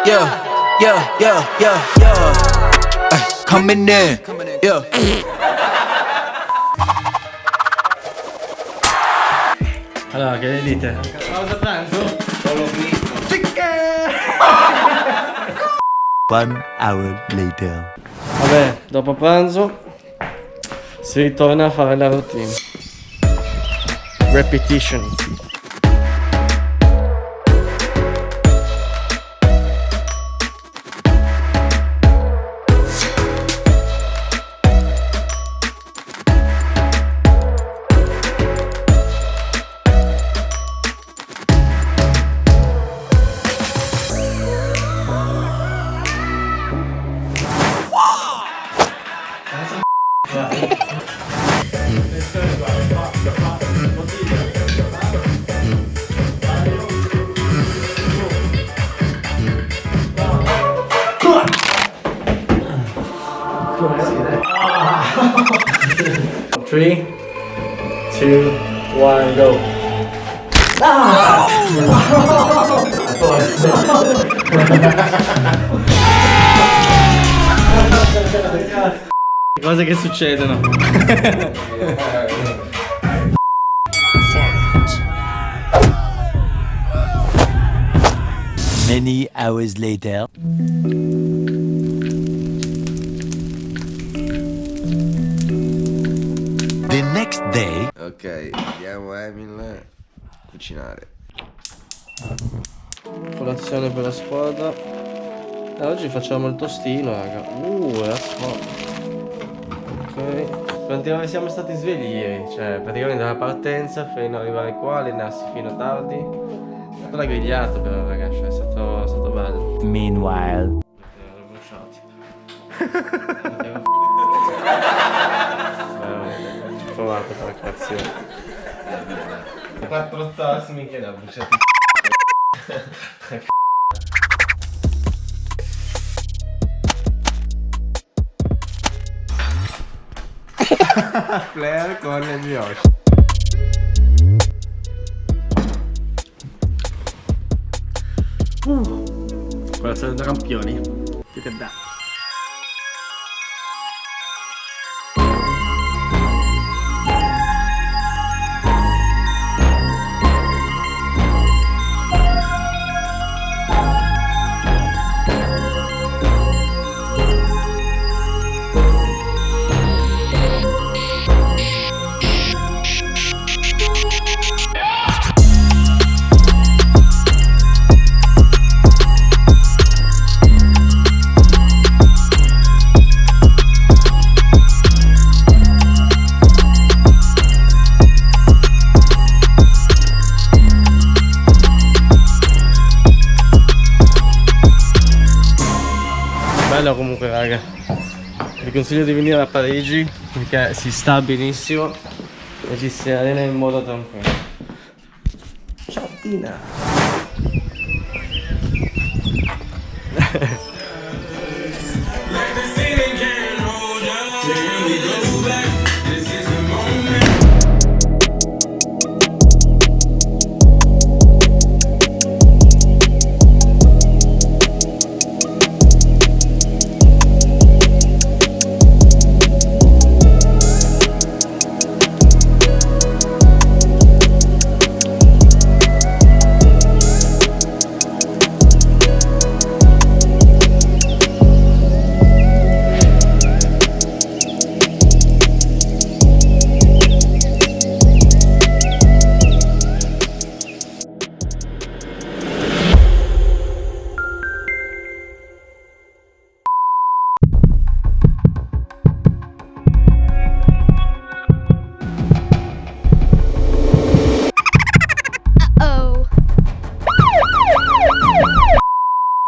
yeah. Ay, coming in, yeah. Allora, che ne dite? Pausa pranzo? One hour later. Vabbè, dopo pranzo si ritorna a fare la routine. Repetition. Three, two, one, go. Cose che succedono. Many hours later. The next day. Ok, andiamo Emil a cucinare. Colazione per la squadra. Oggi facciamo il tostino, raga. La squadra. Ok. Quanti ore siamo stati svegli ieri? Cioè, praticamente dalla partenza fino ad arrivare qua, allenarsi fino a tardi. È stata una grigliata però, ragazzi, è stato bello. Meanwhile. Ho provato per la creazione. 4 tassi mi chiede bruciati. Flair con le brioche. Colazione da campioni. Che dà. Bello comunque, raga. Vi consiglio di venire a Parigi perché si sta benissimo e ci si allena in modo tranquillo. Ciao Tina.